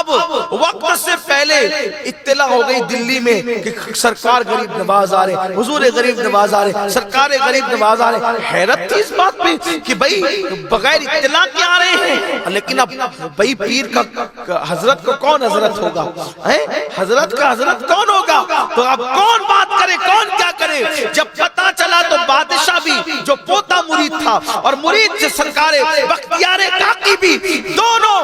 اب وقت سے پہلے اطلاع ہو گئی دلی میں کہ سرکار غریب نواز آ رہے، حضور غریب نواز آ رہے، سرکار غریب نواز آ رہے۔ حیرت تھی اس بات پہ کہ بھئی بغیر اطلاع کے آ رہے ہیں، لیکن اب بھئی پیر کا حضرت کو کون حضرت ہوگا، حضرت کا حضرت کون ہوگا، تو اب کون بات کرے، کون کیا کرے۔ جب پتہ چلا تو بادشاہ بھی جو پوتا مرید تھا اور مرید سے سرکار بختیار کاکی بھی، دونوں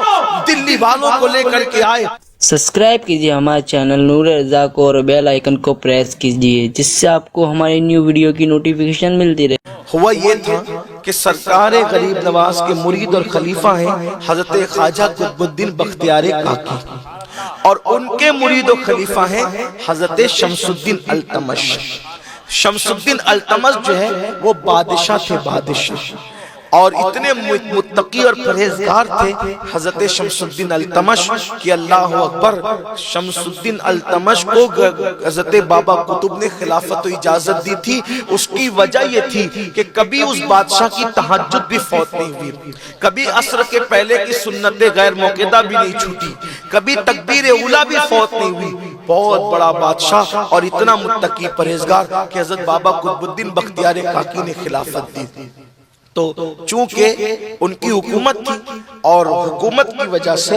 دلی والوں کو لے کر کے آئے۔ سبسکرائب کیجئے ہمارے چینل نور رضا کو اور بیل آئیکن کو پریس کیجئے جس سے آپ کو ہماری نیو ویڈیو کی نوٹیفیکیشن ملتی رہے۔ ہوا یہ تھا کہ سرکار غریب نواز کے مرید اور خلیفہ ہیں حضرت خواجہ قطب الدین بختیار کاکی، اور ان کے مرید و خلیفہ ہیں حضرت شمس الدین التمش۔ شمس الدین التمش جو ہے وہ بادشاہ تھے، بادشاہ، اور اتنے متقی اور پرہیزگار تھے حضرت شمس الدین التمش کہ اللہ اکبر، شمس الدین التمش کو حضرت بابا قطب نے خلافت و اجازت دی تھی۔ اس کی وجہ یہ تھی کہ کبھی اس بادشاہ کی تہجد بھی فوت نہیں ہوئی، کبھی عصر کے پہلے کی سنت غیر موقعہ بھی نہیں چھوٹی، کبھی تکبیر اولیٰ بھی فوت نہیں ہوئی۔ بہت بڑا بادشاہ اور اتنا متقی پرہیزگار کہ حضرت بابا قطب الدین بختیار کاکی نے خلافت دی۔ تو چونکہ ان کی حکومت تھی اور حکومت کی وجہ سے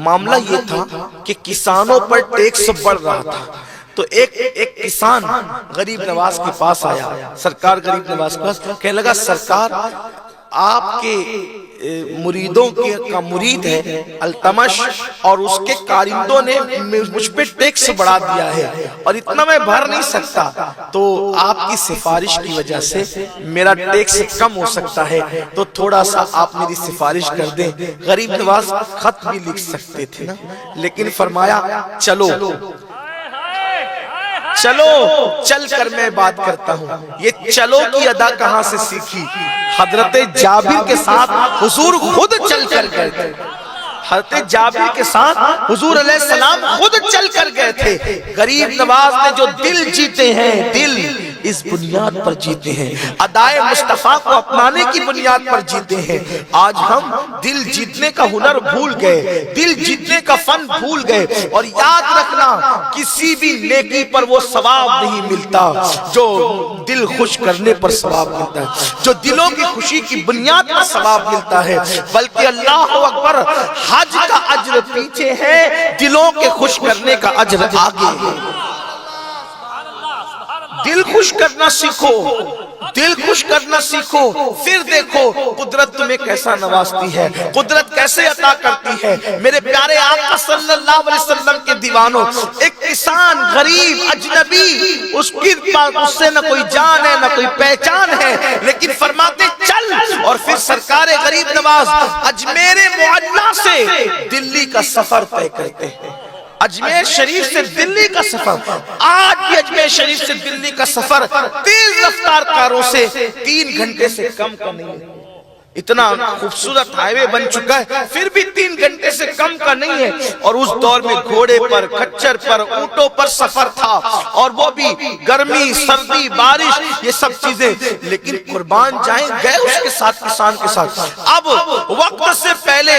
معاملہ یہ تھا کہ کسانوں پر ٹیکس بڑھ رہا تھا، تو ایک کسان غریب نواز کے پاس آیا، سرکار غریب نواز کے پاس، کہنے لگا سرکار آپ کے مریدوں کا مرید ہے التمش اور اس کے کارندوں نے مجھ پہ ٹیکس بڑھا دیا ہے اور اتنا میں بھر نہیں سکتا، تو آپ کی سفارش کی وجہ سے میرا ٹیکس کم ہو سکتا ہے، تو تھوڑا سا آپ میری سفارش کر دیں۔ غریب نواز خط بھی لکھ سکتے تھے نا، لیکن فرمایا چلو چلو چل کر میں بات کرتا ہوں۔ یہ چلو کی ادا کہاں سے سیکھی؟ حضرت جابر کے ساتھ حضور خود چل کر گئے تھے، حضرت جابر کے ساتھ حضور علیہ السلام خود چل کر گئے تھے۔ غریب نواز نے جو دل جیتے ہیں، دل اس بنیاد پر جیتے ہیں، ادائے مصطفیٰ کو اپنانے کی بنیاد پر جیتے ہیں۔ آج ہم دل جیتنے کا ہنر بھول گئے، دل جیتنے کا فن بھول گئے، اور یاد رکھنا کسی بھی نیکی پر وہ ثواب نہیں ملتا جو دل خوش کرنے پر ثواب ملتا ہے، جو دلوں کی خوشی کی بنیاد پر ثواب ملتا ہے، بلکہ اللہ اکبر، حج کا اجر پیچھے ہے، دلوں کے خوش کرنے کا اجر آگے ہے۔ دل خوش کرنا سیکھو، دل خوش کرنا سیکھو، پھر دیکھو قدرت تمہیں کیسا نوازتی ہے، قدرت کیسے عطا کرتی ہے۔ میرے پیارے آقا صلی اللہ علیہ وسلم کے دیوانوں، ایک کسان غریب اجنبی، اس سے نہ کوئی جان ہے نہ کوئی پہچان ہے، لیکن فرماتے چل، اور پھر سرکار غریب نواز اجمیر معلیٰ سے دلی کا سفر طے کرتے ہیں۔ اجمیر شریف سے دلی کا سفر، آج بھی اجمیر شریف سے دلی کا سفر تیز رفتار کاروں سے 3 گھنٹے سے کم کا نہیں ہے۔ اتنا خوبصورت ہائی وے بن چکا ہے، پھر بھی 3 گھنٹے سے کم کا نہیں ہے، اور اس دور میں گھوڑے پر، کچھر پر، اونٹوں پر سفر تھا، اور وہ بھی گرمی، سردی، بارش، یہ سب چیزیں، لیکن قربان جائیں گئے اس کے ساتھ، کسان کے ساتھ۔ اب وقت سے پہلے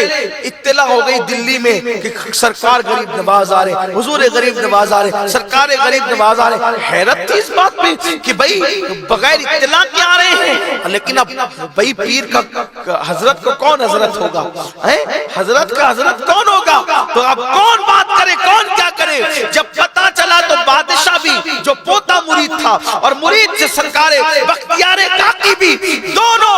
اطلاع ہو گئی دلی میں کہ سرکار غریب نواز آ رہے، حضور غریب نواز آ رہے، سرکار غریب نواز آ رہے۔ حیرت تھی اس بات پہ کہ بھئی بغیر اطلاع کے آ رہے ہیں، لیکن اب بھئی پیر کا حضرت کو کون حضرت ہوگا، حضرت کا حضرت کون ہوگا، تو اب کون بات کرے، کون کیا کرے۔ جب پتہ چلا تو بادشاہ بھی جو پوتا مرید تھا اور مرید سے سرکار بختیار کاکی بھی، دونوں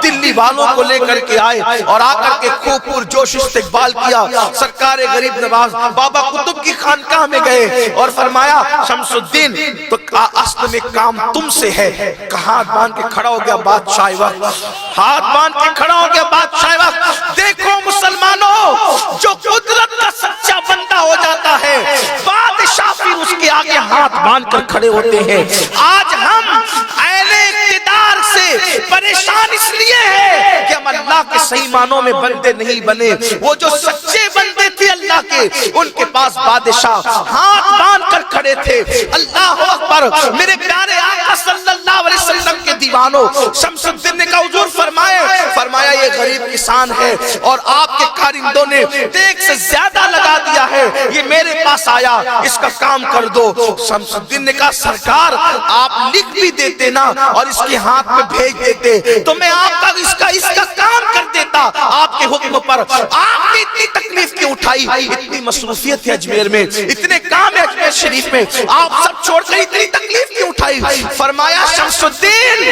دلی والوں کو لے کر کے آئے، اور آ کر کے خوب پرجوش استقبال کیا۔ سرکار غریب نواز بابا قطب کی خانقاہ میں گئے اور فرمایا شمس الدین، تو اصل میں کام تم سے ہے۔ ہاتھ باندھ کے کھڑا ہو گیا بادشاہ وقت، ہاتھ باندھ کے کھڑا ہو گیا بادشاہ وقت۔ دیکھو مسلمانوں، جو قدرت کا سچا بندہ ہو جاتا ہے، بادشاہ پھر اس کے آگے ہاتھ باندھ کر کھڑے ہوتے ہیں۔ آج ہم اہل اقتدار سے پریشان اس لیے ہیں کہ ہم اللہ کے صحیح معنوں میں بندے نہیں بنے۔ وہ جو سچے بندے تھے اللہ کے، ان کے پاس بادشاہ ہاتھ باندھ کر کھڑے تھے۔ اللہ اکبر، میرے پیارے آقا صلی اللہ علیہ وسلم کے دیوانوں، شمس الدین نے کہا حضور فرمایا یہ غریب کسان ہے اور آپ کے کارندوں نے ٹیکس زیادہ لگا دیا ہے, یہ میرے پاس آیا, اس کا کام کر دو. شمس-الدین نے کہا سرکار آپ لکھ بھی دیتے نا اور اس کے ہاتھ میں بھیج دیتے تو میں آپ کا اس کا کام کر دیتا آپ کے حکم پر. آپ نے اتنی تکلیف کیوں اٹھائی؟ اتنی مصروفیت ہے اجمیر میں, اتنے کام ہے اجمیر شریف میں, آپ سب چھوڑ کر اتنی تکلیف کیوں اٹھائی؟ فرمایا شمس الدین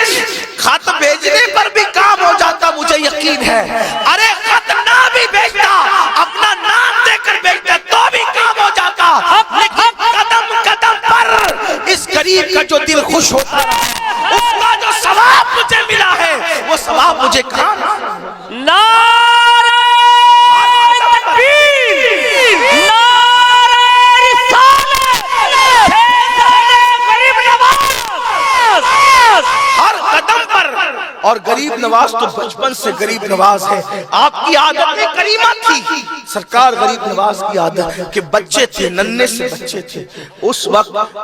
خط بھیجنے پر بھی کام ہو جاتا مجھے یقین ہے, ارے خط نہ بھی بھیجتا اپنا نام دے کر بھیجتا تو بھی کام ہو جاتا, لیکن قدم قدم پر اس غریب کا جو دل خوش ہوتا ہے اس کا جو ثواب مجھے ملا ہے وہ ثواب مجھے کہاں؟ اور غریب نواز تو بچپن سے غریب نواز ہے, آپ کی عادت کریمہ تھی. سرکار غریب نواز کی عادت کہ بچے تھے, ننھے سے بچے تھے, اس وقت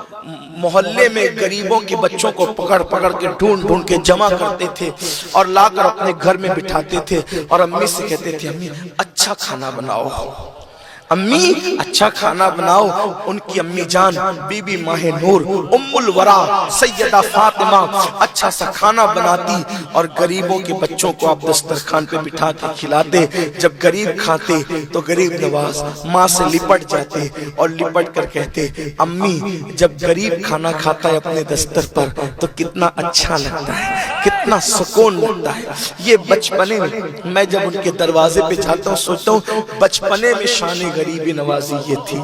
محلے میں غریبوں کے بچوں کو پکڑ پکڑ کے ڈھونڈ ڈھونڈ کے جمع کرتے تھے اور لا کر اپنے گھر میں بٹھاتے تھے اور امی سے کہتے تھے امی اچھا کھانا بناؤ, امی اچھا کھانا بناؤ. ان کی امی جان بی بی ماہ نور ام الورا سیدہ فاطمہ اچھا سا کھانا بناتی اور غریبوں کے بچوں کو آپ دسترخوان پہ بٹھا کے کھلاتے. جب غریب کھاتے تو غریب نواز ماں سے لپٹ جاتے اور لپٹ کر کہتے امی جب غریب کھانا کھاتا ہے اپنے دستر پر تو کتنا اچھا لگتا ہے, کتنا سکون ملتا ہے. یہ بچپنے میں جب ان کے دروازے پہ جاتا ہوں سوچتا ہوں بچپنے میں شان غریبی نوازی یہ تھی,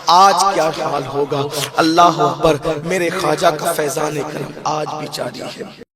آج کیا حال ہوگا. اللہ اکبر, میرے خواجہ کا فیضان کرم آج بھی جاری ہے.